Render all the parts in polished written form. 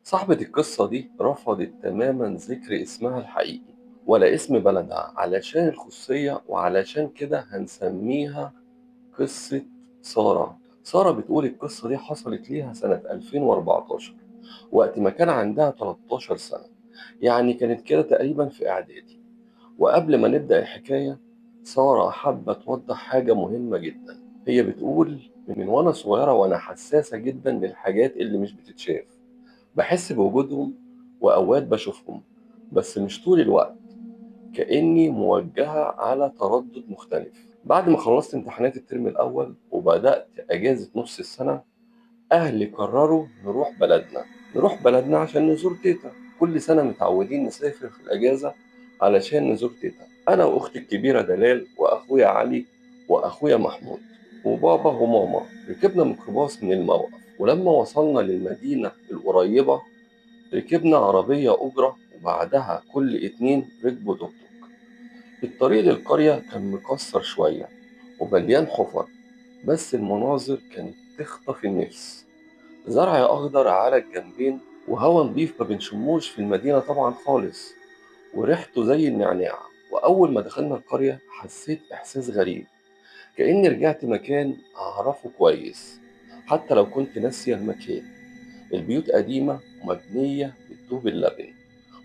صاحبة القصة دي رفضت تماما ذكر اسمها الحقيقي ولا اسم بلدها علشان الخصوصية، وعلشان كده هنسميها قصة سارة. سارة بتقول القصة دي حصلت ليها سنة 2014 وقت ما كان عندها 13 سنة، يعني كانت كده تقريبا في إعدادي. وقبل ما نبدأ الحكاية، سارة حابة توضح حاجة مهمة جدا. هي بتقول من وأنا صغيرة وأنا حساسة جدا للحاجات اللي مش بتتشاف. بحس بوجودهم وأوقات بشوفهم، بس مش طول الوقت، كأني موجهة على تردد مختلف. بعد ما خلصت امتحانات الترم الأول وبدأت أجازة نص السنة، أهلي قرروا نروح بلدنا عشان نزور تيتا. كل سنة متعودين نسافر في الأجازة علشان نزور تيتا، أنا وأختي الكبيرة دلال وأخويا علي وأخويا محمود وبابا وماما. ركبنا ميكروباص من الموقف، ولما وصلنا للمدينة القريبة ركبنا عربية أجرة، وبعدها كل اتنين ركبوا توك توك. الطريق للقرية كان مكسر شوية ومليان حفر، بس المناظر كانت تخطف النفس. زرع أخضر على الجنبين وهوا نضيف ما بنشموش في المدينة طبعا خالص، وريحته زي النعناع. وأول ما دخلنا القرية حسيت إحساس غريب، كأني رجعت مكان أعرفه كويس حتى لو كنت ناسية المكان. البيوت قديمة ومبنية بالطوب اللبن،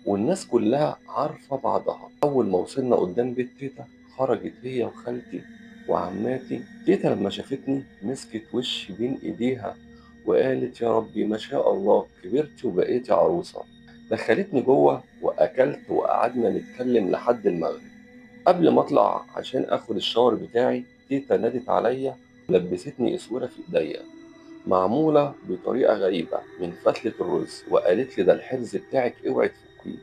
والناس كلها عارفة بعضها. أول ما وصلنا قدام بيت تيتا خرجت هي وخالتي وعماتي. تيتا لما شافتني مسكت وشي بين إيديها وقالت يا ربي ما شاء الله كبرتي وبقيتي عروسة. دخلتني جوه وأكلت وقعدنا نتكلم لحد المغرب. قبل ما أطلع عشان آخد الشاور بتاعي، تيتا نادت عليا ولبستني إسورة في إيديا معمولة بطريقة غريبة من فتلة الرز، وقالت لي ده الحرز بتاعك اوعي تفكيه،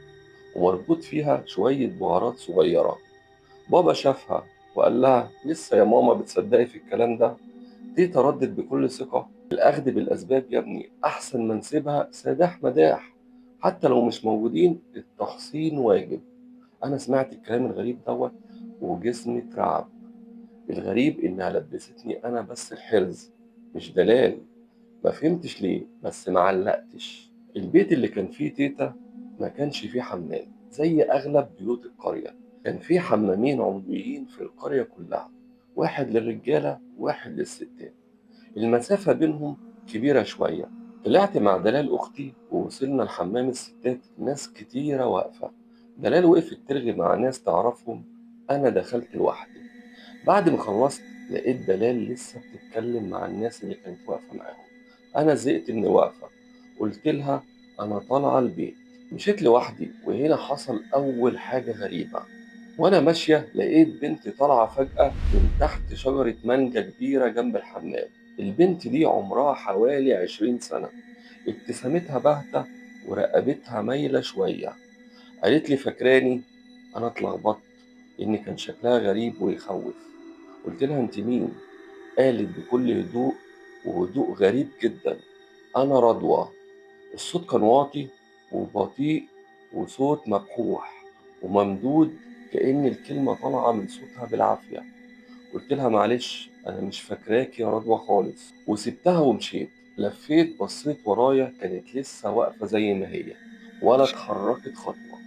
ومربوط فيها شوية بهارات صغيرة. بابا شافها وقال لها لسه يا ماما بتصدقي في الكلام ده؟ تيتا ردت بكل ثقة الأخذ بالأسباب يا ابني أحسن ما نسيبها سداح مداح، حتى لو مش موجودين التحصين واجب. أنا سمعت الكلام الغريب دوت وجسمي اترعب. الغريب إنها لبستني أنا بس الحرز، مش دلال. ما فهمتش ليه بس معلقتش. البيت اللي كان فيه تيتا ما كانش فيه حمام زي أغلب بيوت القرية، كان فيه حمامين عموميين في القرية كلها، واحد للرجالة وواحد للستات. المسافة بينهم كبيرة شوية. طلعت مع دلال أختي ووصلنا لحمام الستات، ناس كتيرة واقفة. دلال وقفت ترغي مع ناس تعرفهم، أنا دخلت لوحدي. بعد ما خلصت لقيت دلال لسه بتتكلم مع الناس اللي كانت واقفة معاهم. أنا زهقت إني واقفة، قلت لها أنا طالعة البيت. مشيت لوحدي، وهنا حصل أول حاجة غريبة. وأنا ماشية لقيت بنت طالعة فجأة من تحت شجرة مانجا كبيرة جنب الحمام. البنت دي عمرها حوالي 20 سنة، ابتسامتها باهتة ورقبتها مايلة شوية. قالت لي فاكراني؟ أنا اتلخبطت إن كان شكلها غريب ويخوف. قلت لها أنت مين؟ قالت بكل هدوء وهدوء غريب جدا أنا رضوى. الصوت كان واطي وبطيء وصوت مبحوح وممدود، كأن الكلمة طالعة من صوتها بالعافية. قلت لها معلش أنا مش فاكراك يا رضوى خالص، وسبتها ومشيت. لفيت بصيت ورايا كانت لسه واقفة زي ما هي، ولا اتحركت خطوة.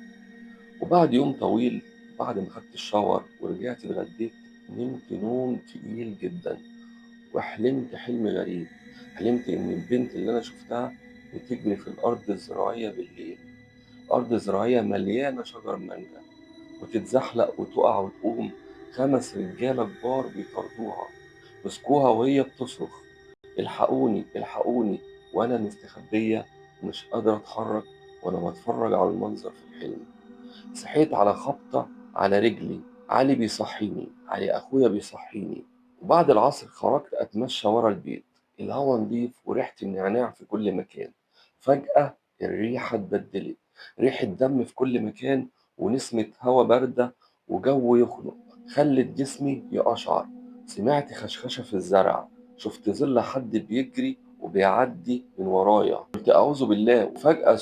وبعد يوم طويل، بعد ما خدت الشاور ورجعت اتغديت، نمت نوم تقيل جدا وحلمت حلم غريب. حلمت إن البنت اللي أنا شفتها بتجري في الأرض الزراعية بالليل، أرض زراعية مليانة شجر مانجا، وتتزحلق وتقع وتقوم. 5 رجالة كبار بيطاردوها، مسكوها وهي بتصرخ الحقوني الحقوني. وأنا مستخبية ومش قادرة أتحرك وأنا بتفرج على المنظر في الحلم. صحيت على خبطة على رجلي، علي بيصحيني، علي أخويا بيصحيني. وبعد العصر خرجت أتمشى ورا البيت، الهوا نضيف وريحة النعناع في كل مكان. فجأة الريحة اتبدلت، ريحة دم في كل مكان، ونسمة هوا باردة وجو يخنق خلت جسمي يقشعر. سمعت خشخشة في الزرع، شفت ظل حد بيجري وبيعدي من ورايا. قلت أعوذ بالله، وفجأة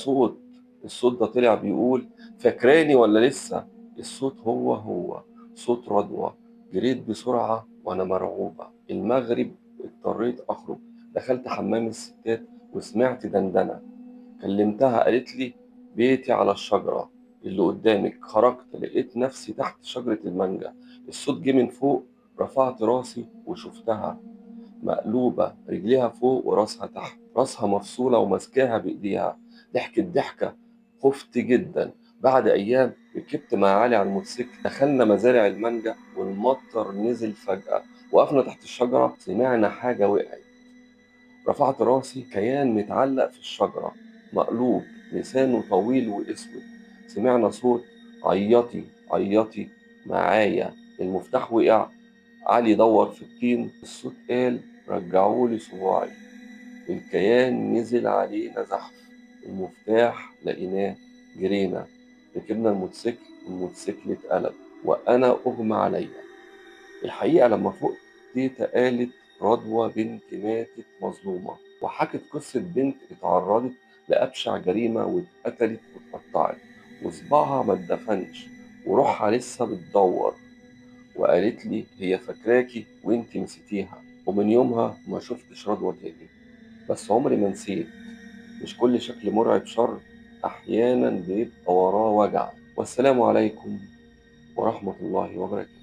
الصوت ده طلع بيقول فاكراني ولا لسه؟ الصوت هو صوت رضوى. جريت بسرعة وأنا مرعوبة. المغرب اضطريت أخرج، دخلت حمام الستات وسمعت دندنة. كلمتها قالت لي بيتي على الشجرة اللي قدامك. خرجت لقيت نفسي تحت شجرة المانجا. الصوت جه من فوق. رفعت راسي وشفتها مقلوبة، رجليها فوق وراسها تحت، راسها مفصولة وماسكاها بإيديها. ضحكت ضحكة. خفت جدا. بعد أيام ركبت مع علي على الموتوسيكل، دخلنا مزارع المانجا والمطر نزل فجأة. وقفنا تحت الشجرة، سمعنا حاجة وقعت. رفعت راسي، كيان متعلق في الشجرة مقلوب، لسانه طويل وأسود. سمعنا صوت: عيطي عيطي معايا. المفتاح وقع. علي دور في الطين. الصوت قال: رجعولي صباعي. الكيان نزل علينا زحف. المفتاح لقيناه. جرينا. ركبنا الموتوسيكل. الموتوسيكل اتقلب وأنا أغمى عليا. الحقيقة لما فقت، تيتا قالت رضوى بنت ماتت مظلومة، وحكت قصة بنت اتعرضت لأبشع جريمة واتقتلت واتقطعت وصباعها ما اتدفنش وروحها لسه بتدور. وقالت لي هي فاكراكي وانت نسيتيها. ومن يومها ما شفتش رضوى تاني. بس عمري ما نسيت. مش كل شكل مرعب شر، أحيانا بيبقى وراه وجع. والسلام عليكم ورحمة الله وبركاته.